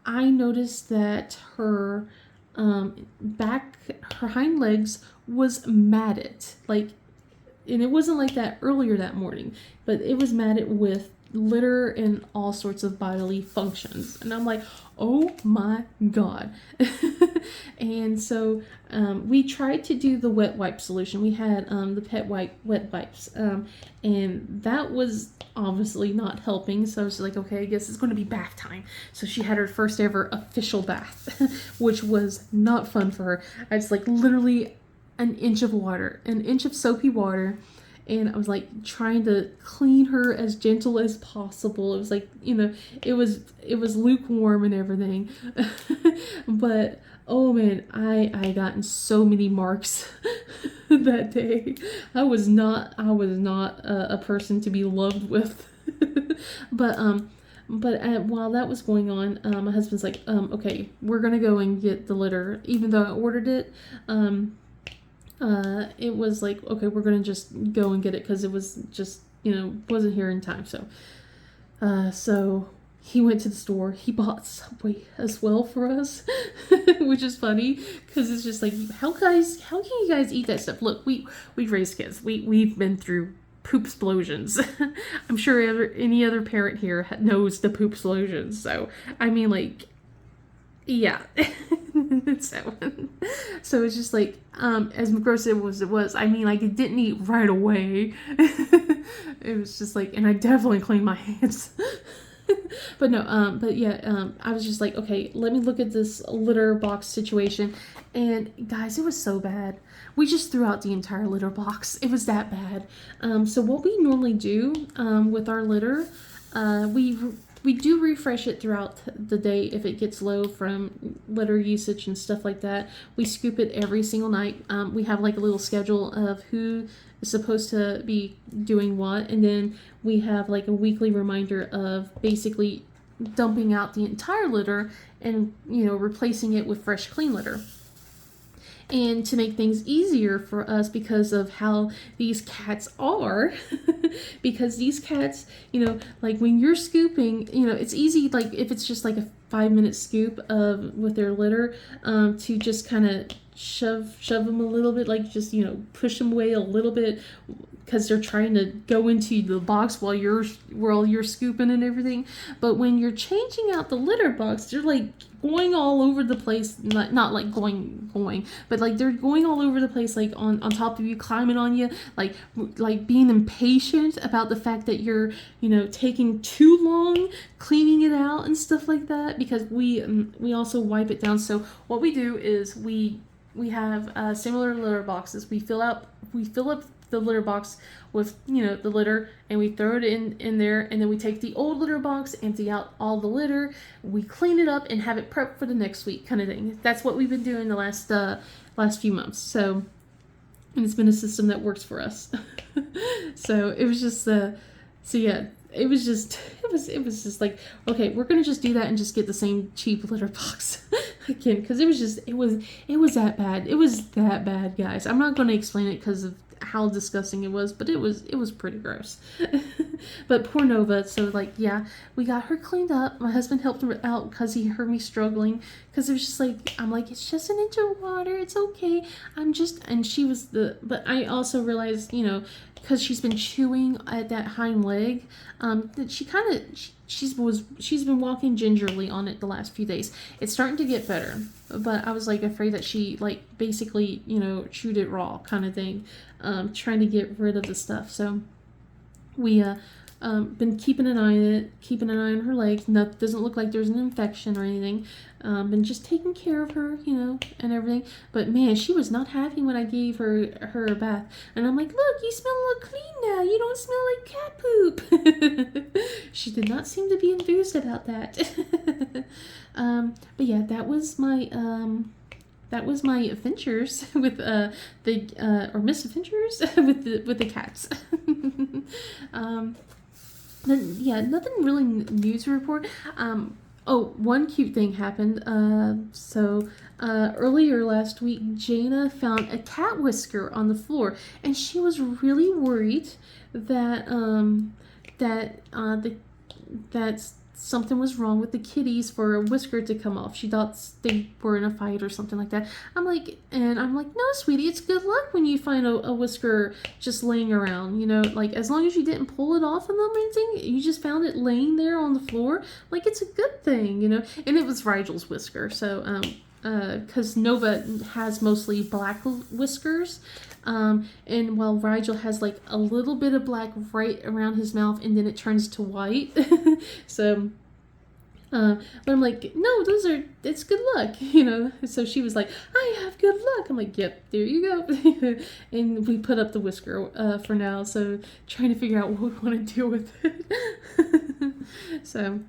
I noticed that her her hind legs was matted, like, and it wasn't like that earlier that morning, but it was matted with litter and all sorts of bodily functions. And I'm like, oh my God. And so we tried to do the wet wipe solution. We had the pet wet wipes, and that was obviously not helping. So I was like, okay, I guess it's going to be bath time. So she had her first ever official bath, which was not fun for her. I was like literally an inch of soapy water. And I was like trying to clean her as gentle as possible. It was like, it was lukewarm and everything. But oh man, I gotten so many marks that day. I was not a person to be loved with. But But while that was going on, my husband's like, okay, we're gonna go and get the litter, even though I ordered it. It was like, okay, we're gonna just go and get it because it was just, wasn't here in time. So he went to the store. He bought Subway as well for us, which is funny because it's just like, how can you guys eat that stuff? Look, we've raised kids. We've been through poop explosions. I'm sure any other parent here knows the poop explosions. So I mean, like, yeah. So it's just like, as gross as it was, I mean, like, it didn't eat right away. It was just like, and I definitely cleaned my hands. But no, but yeah, I was just like, okay, let me look at this litter box situation. And guys, it was so bad. We just threw out the entire litter box. It was that bad. So what we normally do with our litter, we do refresh it throughout the day if it gets low from litter usage and stuff like that. We scoop it every single night. We have like a little schedule of who is supposed to be doing what, and then we have like a weekly reminder of basically dumping out the entire litter and replacing it with fresh clean litter. And to make things easier for us because of how these cats are, because these cats, like when you're scooping, it's easy, like if it's just like a 5-minute scoop with their litter, to just kind of shove them a little bit, like just, push them away a little bit because they're trying to go into the box while you're scooping and everything. But when you're changing out the litter box, they're like going all over the place, not like going, but like they're going all over the place, like on top of you, climbing on you, like being impatient about the fact that you're, taking too long cleaning it out and stuff like that, because we also wipe it down. So what we do is we have similar litter boxes. We fill up the litter box with the litter, and we throw it in there, and then we take the old litter box, empty out all the litter, we clean it up and have it prepped for the next week, kind of thing. That's what we've been doing the last few months. So, and it's been a system that works for us. So it was just it was just like, okay, we're gonna just do that and just get the same cheap litter box again, because it was that bad. It was that bad, guys. I'm not gonna explain it because of how disgusting it was, but it was pretty gross. But poor Nova. So like, yeah, we got her cleaned up. My husband helped her out because he heard me struggling, because it was just like, I'm like, it's just an inch of water, it's okay. And she was but I also realized, because she's been chewing at that hind leg, that she's been walking gingerly on it the last few days. It's starting to get better, but I was like afraid that she like basically chewed it raw, kind of thing, trying to get rid of the stuff. So we been keeping an eye on her legs. Doesn't look like there's an infection or anything. Been just taking care of her, and everything. But man, she was not happy when I gave her a bath. And I'm like, look, you smell a little clean now. You don't smell like cat poop. She did not seem to be enthused about that. But yeah, that was my adventures with or misadventures with the cats. Then yeah, nothing really new to report. One cute thing happened. Earlier last week, Jaina found a cat whisker on the floor, and she was really worried that something was wrong with the kitties for a whisker to come off. She thought they were in a fight or something like that. I'm like, no, sweetie, it's good luck when you find a whisker just laying around, like as long as you didn't pull it off of them or anything, you just found it laying there on the floor, like it's a good thing, and it was Rigel's whisker. So, because Nova has mostly black whiskers, and while Rigel has like a little bit of black right around his mouth, and then it turns to white. So, but I'm like, no, it's good luck, So she was like, I have good luck. I'm like, yep, there you go. And we put up the whisker for now, so trying to figure out what we want to do with it. So.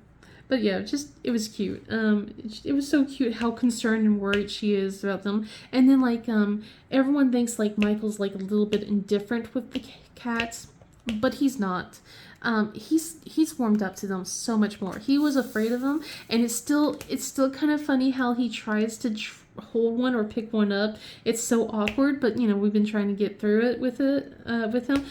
But yeah, it was cute. It was so cute how concerned and worried she is about them. And then like, everyone thinks like Michael's like a little bit indifferent with the cats, but he's not. he's warmed up to them so much more. He was afraid of them, and it's still kind of funny how he tries to hold one or pick one up. It's so awkward, but we've been trying to get through it with him.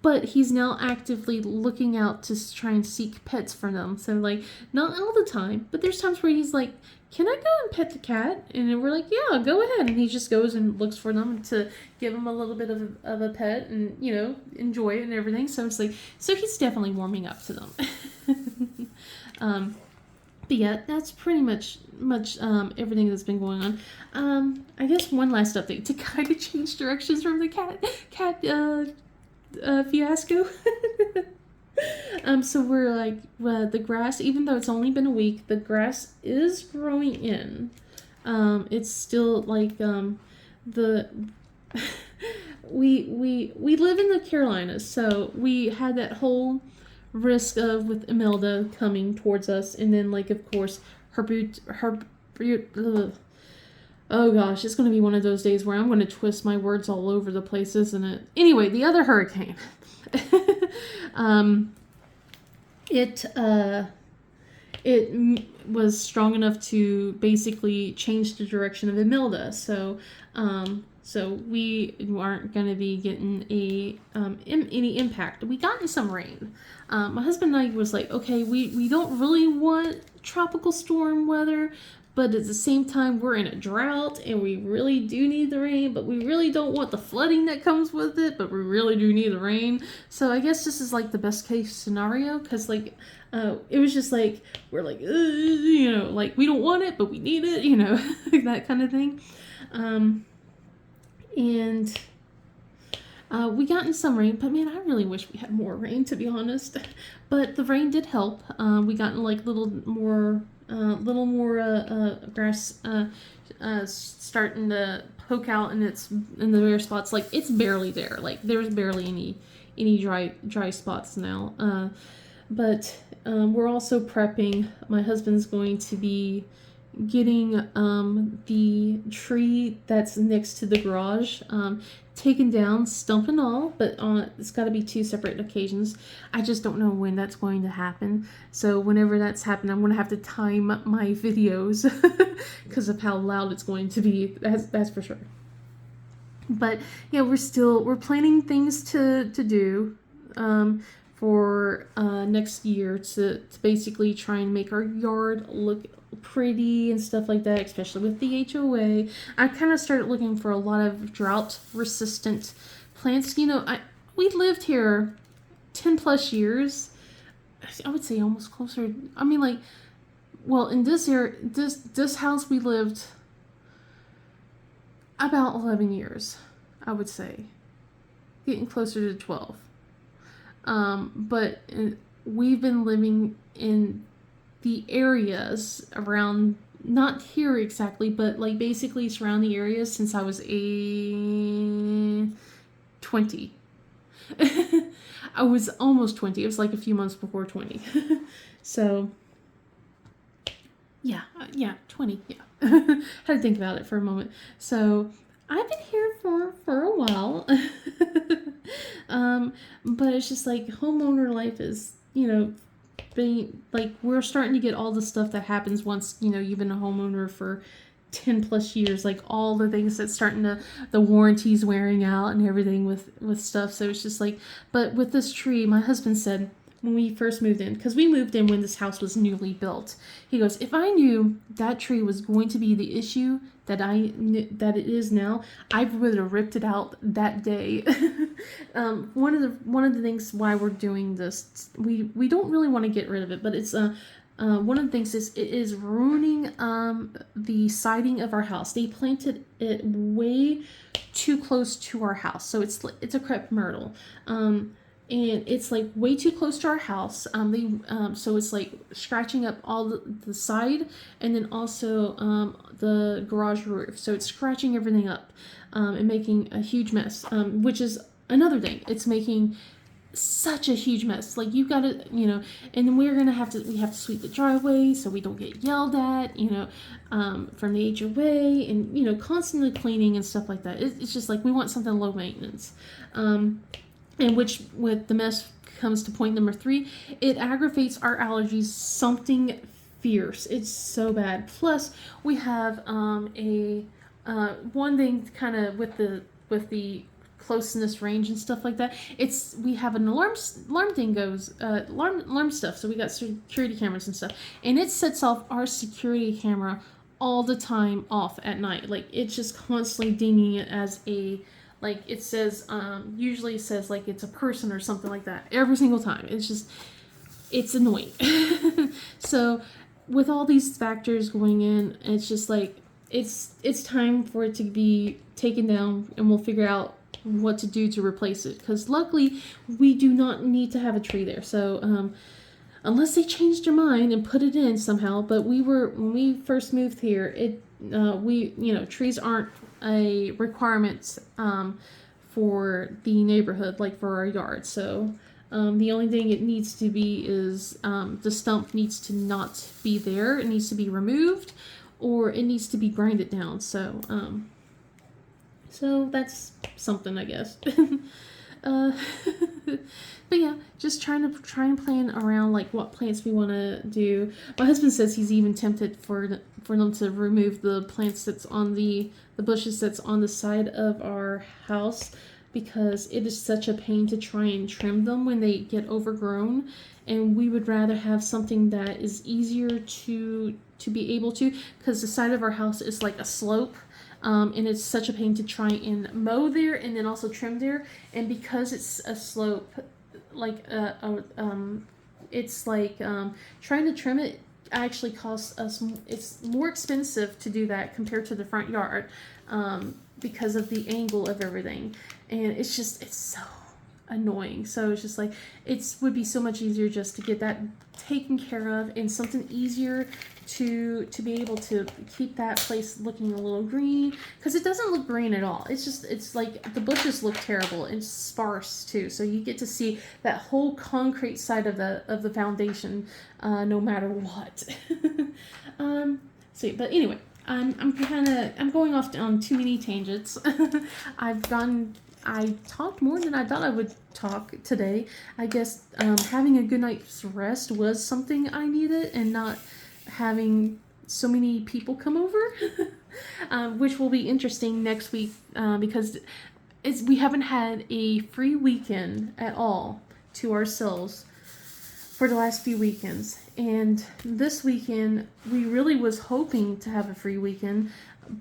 But he's now actively looking out to try and seek pets for them. So like, not all the time, but there's times where he's like, can I go and pet the cat? And we're like, yeah, go ahead. And he just goes and looks for them to give them a little bit of a pet and, enjoy it and everything. So it's like, so he's definitely warming up to them. But yeah, that's pretty much everything that's been going on. I guess one last update to kind of change directions from the cat fiasco. So we're like, the grass, even though it's only been a week, the grass is growing in. It's still like, we live in the Carolinas, so we had that whole risk of with Imelda coming towards us, and then like, of course, oh gosh, it's going to be one of those days where I'm going to twist my words all over the place, isn't it? Anyway, the other hurricane. It was strong enough to basically change the direction of Imelda. So we aren't going to be getting any impact. We got some rain. My husband and I was like, okay, we don't really want tropical storm weather, but at the same time, we're in a drought, and we really do need the rain, but we really don't want the flooding that comes with it, but we really do need the rain. So I guess this is like the best case scenario, because like, it was just like, we're like, like we don't want it, but we need it, that kind of thing. And we got in some rain, but man, I really wish we had more rain, to be honest. But the rain did help. We got in like little more grass starting to poke out in the bare spots. Like, it's barely there. Like, there's barely any dry spots now. But we're also prepping. My husband's going to be getting the tree that's next to the garage taken down, stump and all, but it's got to be 2 separate occasions. I just don't know when that's going to happen. So whenever that's happened, I'm going to have to time my videos because of how loud it's going to be. That's for sure. But yeah, we're planning things to do for next year to basically try and make our yard look pretty and stuff like that, especially with the HOA. I kind of started looking for a lot of drought resistant plants. We lived here 10 plus years. I would say almost closer. I mean, like, well, in this area, this house we lived about 11 years, I would say, getting closer to 12. But we've been living in the areas around, not here exactly, but like basically surrounding areas since I was 20. I was almost 20. It was like a few months before 20. So yeah, 20. Yeah. Had to think about it for a moment. So I've been here for a while. But it's just like homeowner life is, being like, we're starting to get all the stuff that happens once, you've been a homeowner for 10 plus years, like all the things that's starting to, the warranties wearing out and everything with stuff. So it's just like, but with this tree, my husband said when we first moved in, because we moved in when this house was newly built, he goes, if I knew that tree was going to be the issue that it is now, I would have ripped it out that day. One of the things why we're doing this, we don't really want to get rid of it, but it's one of the things is it is ruining the siding of our house. They planted it way too close to our house, so it's a crepe myrtle. And it's like way too close to our house. So it's like scratching up all the side, and then also the garage roof. So it's scratching everything up and making a huge mess. Which is another thing. It's making such a huge mess. Like, you've got to, and then we have to sweep the driveway so we don't get yelled at, from the HOA, and constantly cleaning and stuff like that. It's just like we want something low maintenance. and which with the mess comes to point number 3, it aggravates our allergies something fierce. It's so bad. Plus we have a one thing kind of with the closeness range and stuff like that. It's we have an alarm thing goes alarm stuff. So we got security cameras and stuff, and it sets off our security camera all the time off at night. Like it's just constantly dinging it as a like it says usually it says like it's a person or something like that every single time. It's annoying. So with all these factors going in, it's just like it's time for it to be taken down, and we'll figure out what to do to replace it, because luckily we do not need to have a tree there. So unless they changed their mind and put it in somehow. But when we first moved here, trees aren't a requirement for the neighborhood, like for our yard. So the only thing it needs to be is the stump needs to not be there. It needs to be removed, or it needs to be grinded down. So that's something, I guess. uh, but yeah, just try and plan around like what plants we want to do. My husband says he's even tempted for them to remove the plants that's on the bushes that's on the side of our house, because it is such a pain to try and trim them when they get overgrown, and we would rather have something that is easier to be able to, because the side of our house is like a slope. And it's such a pain to try and mow there and then also trim there. And because it's a slope, like it's like trying to trim it actually costs us. It's more expensive to do that compared to the front yard, because of the angle of everything, and it's so annoying. So it's just like it would be so much easier just to get that taken care of, and something easier to be able to keep that place looking a little green, because it doesn't look green at all. It's like the bushes look terrible and sparse too, so you get to see that whole concrete side of the foundation, no matter what. But anyway, I'm going off on too many tangents. I talked more than I thought I would talk today. I guess having a good night's rest was something I needed, and not having so many people come over, which will be interesting next week, because we haven't had a free weekend at all to ourselves for the last few weekends. And this weekend, we really was hoping to have a free weekend,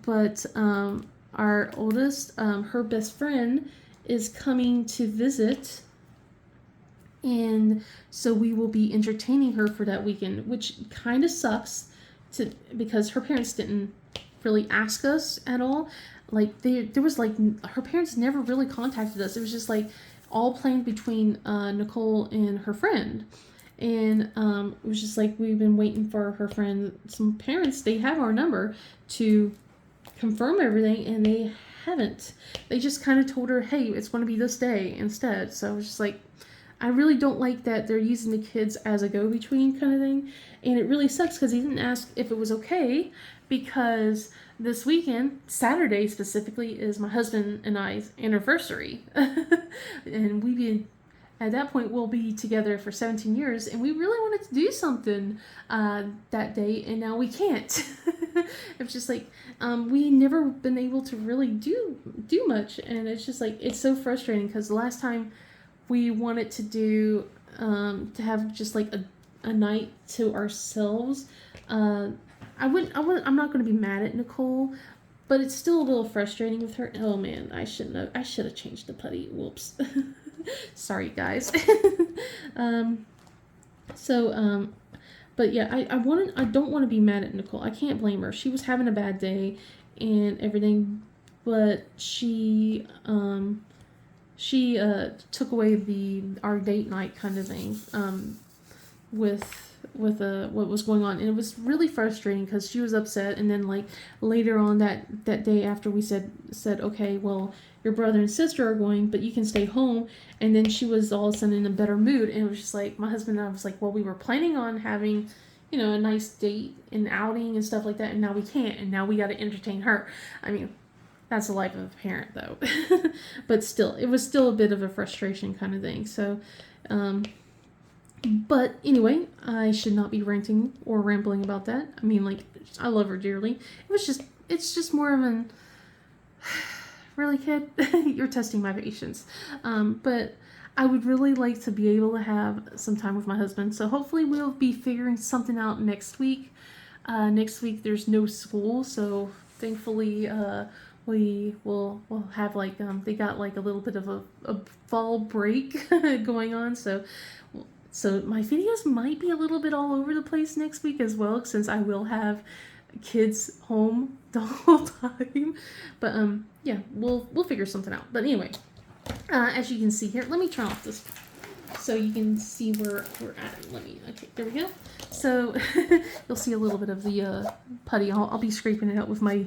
but our oldest, her best friend, is coming to visit, and so we will be entertaining her for that weekend, which kind of sucks because her parents didn't really ask us at all. Like there was like her parents never really contacted us. It was just like all planned between Nicole and her friend. And it was just like we've been waiting for her friend. Some parents, they have our number to confirm everything, and they haven't. They just kind of told her, hey, it's going to be this day instead. So I was just like, I really don't like that they're using the kids as a go-between kind of thing. And it really sucks because he didn't ask if it was okay, because this weekend, Saturday specifically, is my husband and I's anniversary. And at that point, we'll be together for 17 years, and we really wanted to do something that day, and now we can't. It's just like we never been able to really do much, and it's just like it's so frustrating because the last time we wanted to do to have just like a night to ourselves, I'm not going to be mad at Nicole, but it's still a little frustrating with her. Oh man, I should have changed the putty. Whoops. Sorry guys. But yeah, I don't want to be mad at Nicole. I can't blame her. She was having a bad day and everything, but she took away our date night kind of thing with what was going on, and it was really frustrating because she was upset. And then like later on that day after we said okay, well, your brother and sister are going, but you can stay home, and then she was all of a sudden in a better mood, and it was just like my husband and I was like, well, we were planning on having a nice date and outing and stuff like that, and now we can't, and now we got to entertain her. I mean, that's the life of a parent, though. But still, it was still a bit of a frustration kind of thing. So, but anyway, I should not be ranting or rambling about that. I mean, like, I love her dearly. It's just more of an, really, kid? You're testing my patience. But I would really like to be able to have some time with my husband. So hopefully we'll be figuring something out next week. Next week there's no school, so thankfully we'll have like they got like a little bit of a fall break going on. So my videos might be a little bit all over the place next week as well, since I will have kids home the whole time. But yeah, we'll figure something out. But anyway, as you can see here, let me turn off this so you can see where we're at. Okay, there we go. So you'll see a little bit of the putty. I'll be scraping it out with my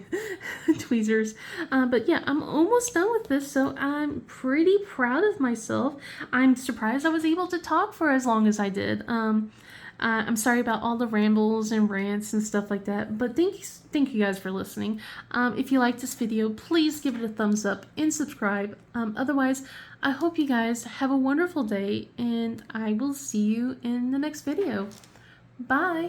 tweezers. But yeah, I'm almost done with this, so I'm pretty proud of myself. I'm surprised I was able to talk for as long as I did. I'm sorry about all the rambles and rants and stuff like that, but thank you guys for listening. If you like this video, please give it a thumbs up and subscribe. Otherwise, I hope you guys have a wonderful day, and I will see you in the next video. Bye!